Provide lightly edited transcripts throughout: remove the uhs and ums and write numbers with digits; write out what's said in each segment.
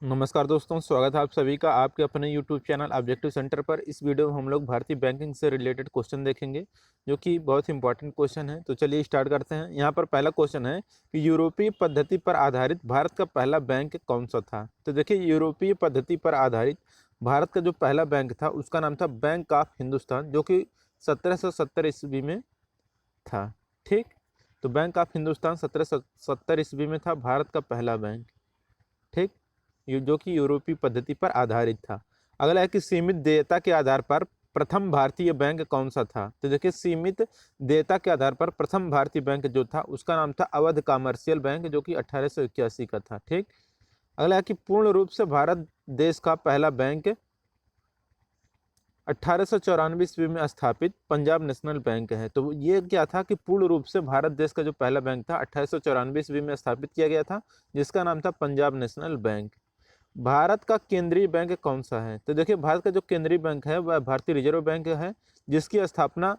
नमस्कार दोस्तों, स्वागत है आप सभी का आपके अपने यूट्यूब चैनल ऑब्जेक्टिव सेंटर पर। इस वीडियो में हम लोग भारतीय बैंकिंग से रिलेटेड क्वेश्चन देखेंगे जो कि बहुत ही इंपॉर्टेंट क्वेश्चन है। तो चलिए स्टार्ट करते हैं। यहाँ पर पहला क्वेश्चन है कि यूरोपीय पद्धति पर आधारित भारत का पहला बैंक कौन सा था। तो देखिए, यूरोपीय पद्धति पर आधारित भारत का जो पहला बैंक था उसका नाम था बैंक ऑफ हिंदुस्तान, जो कि 1770 ईस्वी में था। ठीक, तो बैंक ऑफ हिंदुस्तान 1770 ईस्वी में था भारत का पहला बैंक। ठीक, जो कि यूरोपीय पद्धति पर आधारित था। अगला है कि सीमित देयता के आधार पर प्रथम भारतीय बैंक कौन सा था। तो देखिए, सीमित देयता के आधार पर प्रथम भारतीय बैंक जो था उसका नाम था अवध कमर्शियल बैंक, जो कि 1881 का था। ठीक, अगला है कि पूर्ण रूप से भारत देश का पहला बैंक 1894 ईस्वी में स्थापित पंजाब नेशनल बैंक है। तो ये क्या था कि पूर्ण रूप से भारत देश का जो पहला बैंक था 1894 ईस्वी में स्थापित किया गया था, जिसका नाम था पंजाब नेशनल बैंक। भारत का केंद्रीय बैंक कौन सा है। तो देखिए, भारत का जो केंद्रीय बैंक है वह भारतीय रिजर्व बैंक है, जिसकी स्थापना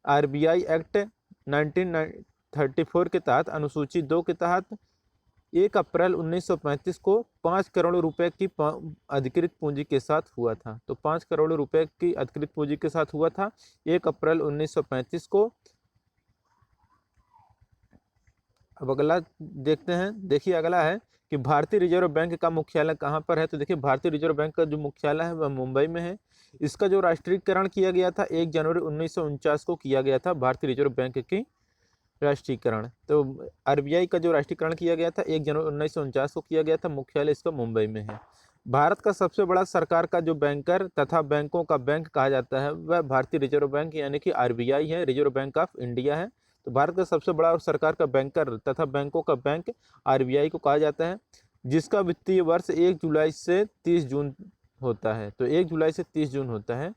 आरबीआई एक्ट 1934 के तहत अनुसूची 2 के तहत 1 अप्रैल 1935 को 5 करोड़ रुपए की अधिकृत पूंजी के साथ हुआ था। तो 5 करोड़ रुपए की अधिकृत पूंजी के साथ हुआ था 1 अप्रैल 1935 को। अब अगला देखते हैं। देखिए, अगला है कि भारतीय रिजर्व बैंक का मुख्यालय कहाँ पर है। तो देखिए, भारतीय रिजर्व बैंक का जो मुख्यालय है वह मुंबई में है। इसका जो राष्ट्रीयकरण किया गया था 1 जनवरी 1949 को किया गया था भारतीय रिजर्व बैंक की राष्ट्रीयकरण। तो आरबीआई का जो राष्ट्रीयकरण किया गया था 1 जनवरी 1949 को किया गया था। मुख्यालय इसका मुंबई में है। भारत का सबसे बड़ा सरकार का जो बैंकर तथा बैंकों का बैंक कहा जाता है वह भारतीय रिजर्व बैंक यानी कि आरबीआई है, रिजर्व बैंक ऑफ इंडिया है। तो भारत का सबसे बड़ा और सरकार का बैंकर तथा बैंकों का बैंक आरबीआई को कहा जाता है, जिसका वित्तीय वर्ष 1 जुलाई से 30 जून होता है। तो 1 जुलाई से 30 जून होता है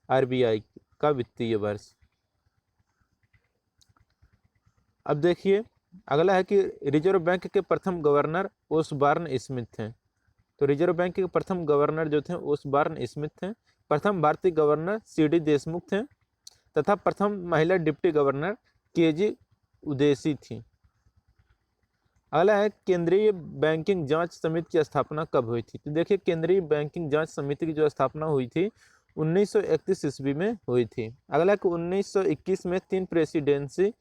आरबीआई का वित्तीय वर्ष। अब देखिए, अगला है कि रिजर्व बैंक के प्रथम गवर्नर ओसबॉर्न स्मिथ हैं। तो रिजर्व बैंक के प्रथम गवर्नर जो थे ओसबॉर्न स्मिथ थे। प्रथम भारतीय गवर्नर सीडी देशमुख थे तथा प्रथम महिला डिप्टी गवर्नर केजी उदेसी थी। अगला है केंद्रीय बैंकिंग जांच समिति की स्थापना कब हुई थी। तो देखिए, केंद्रीय बैंकिंग जांच समिति की जो स्थापना हुई थी 1931 ईस्वी में हुई थी। अगला है कि 1921 में 3 प्रेसिडेंसी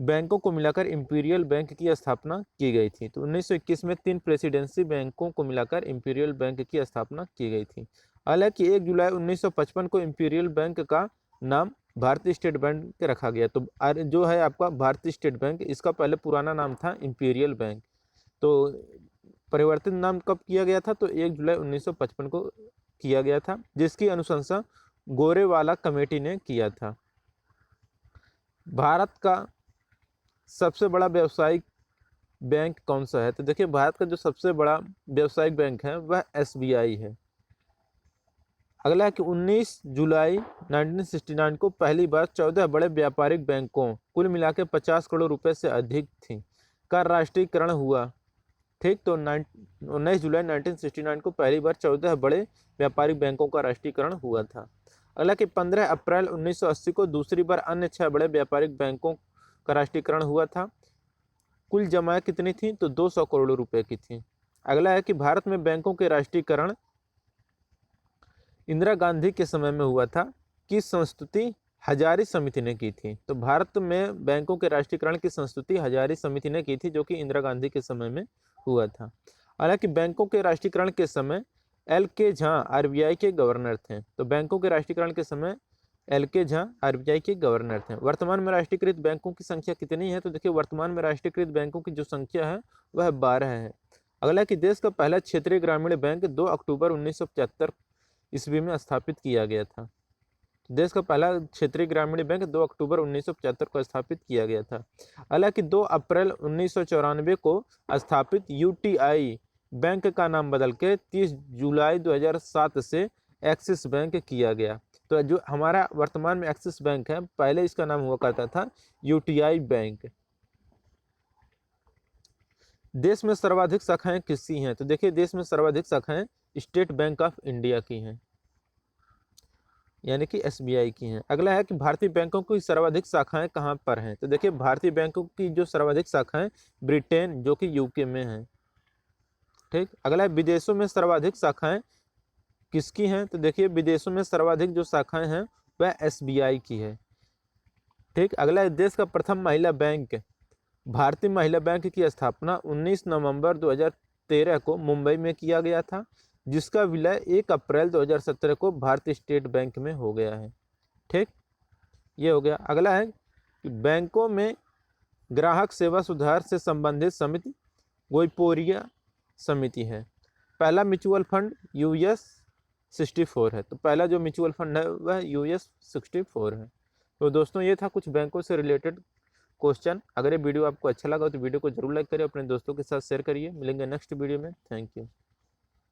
बैंकों को मिलाकर इंपीरियल बैंक की स्थापना की गई थी। तो 1921 में 3 प्रेसिडेंसी बैंकों को मिलाकर इंपीरियल बैंक की स्थापना की गई थी। हालांकि 1 जुलाई 1955 को इंपीरियल बैंक का नाम भारतीय स्टेट बैंक रखा गया। तो जो है आपका भारतीय स्टेट बैंक, इसका पहले पुराना नाम था इंपीरियल बैंक। तो परिवर्तित नाम कब किया गया था। तो 1 जुलाई 1955 को किया गया था, जिसकी अनुशंसा गोरेवाला कमेटी ने किया था। भारत का सबसे बड़ा व्यावसायिक बैंक कौन सा है। तो देखिए, भारत का जो सबसे बड़ा व्यावसायिक बैंक है वह एसबीआई है। अगला है कि 19 जुलाई 1969 को पहली बार 14 बड़े व्यापारिक बैंकों कुल मिला के 50 करोड़ रुपए से अधिक थी का राष्ट्रीयकरण हुआ। ठीक, तो 19 जुलाई 1969 को पहली बार 14 बड़े व्यापारिक बैंकों का राष्ट्रीयकरण हुआ था। अगला कि 15 अप्रैल 1980 को दूसरी बार अन्य 6 बड़े व्यापारिक बैंकों का राष्ट्रीयकरण हुआ था। कुल जमाएं कितनी थी। तो 200 करोड़ रुपए की थी। अगला है कि भारत में बैंकों के राष्ट्रीयकरण इंदिरा गांधी के समय में हुआ था। किस संस्तुति हजारी समिति ने की थी। तो भारत में बैंकों के राष्ट्रीयकरण की संस्तुति हजारी समिति ने की थी, जो कि इंदिरा गांधी के समय में हुआ था। हालांकि बैंकों के राष्ट्रीयकरण के समय एल के झा आरबीआई के गवर्नर थे। तो बैंकों के राष्ट्रीयकरण के समय एल के झा आरबीआई के गवर्नर थे। वर्तमान में राष्ट्रीयकृत बैंकों की संख्या कितनी है। तो देखिए, वर्तमान में राष्ट्रीयकृत बैंकों की जो संख्या है वह 12 है। अगला कि देश का पहला क्षेत्रीय ग्रामीण बैंक 2 अक्टूबर 1975 ईस्वी में स्थापित किया गया था। देश का पहला क्षेत्रीय ग्रामीण बैंक 2 अक्टूबर 1975 को स्थापित किया गया था। हालांकि 2 अप्रैल 1994 को स्थापित यूटीआई बैंक का नाम बदल के 30 जुलाई 2007 से एक्सिस बैंक किया गया। तो जो हमारा वर्तमान में एक्सिस बैंक है, पहले इसका नाम हुआ करता था यूटीआई बैंक। देश में सर्वाधिक शाखाएं किसकी हैं। तो देखिए, देश में सर्वाधिक शाखाएं स्टेट बैंक ऑफ इंडिया की हैं, यानी कि एसबीआई की हैं। अगला है कि भारतीय बैंकों की सर्वाधिक शाखाएं कहां पर हैं। तो देखिए, भारतीय बैंकों की जो सर्वाधिक शाखाएं ब्रिटेन, जो कि यूके में है। ठीक, अगला है विदेशों में सर्वाधिक शाखाएं किसकी हैं? तो देखिए विदेशों में सर्वाधिक जो शाखाएं हैं वह SBI की है। ठीक, अगला है देश का प्रथम महिला बैंक। भारतीय महिला बैंक की स्थापना 19 नवंबर 2013 को मुंबई में किया गया था, जिसका विलय 1 अप्रैल 2017 को भारतीय स्टेट बैंक में हो गया है। ठीक, ये हो गया। अगला है कि बैंकों में ग्राहक सेवा सुधार से संबंधित समिति वोइपोरिया समिति है। पहला म्यूचुअल फंड US 64 है, तो पहला जो म्यूचुअल फंड है वह US 64 है। तो दोस्तों ये था कुछ बैंकों से रिलेटेड क्वेश्चन। अगर ये वीडियो आपको अच्छा लगा तो वीडियो को जरूर लाइक करिए, अपने दोस्तों के साथ शेयर करिए। मिलेंगे नेक्स्ट वीडियो में। Thank you.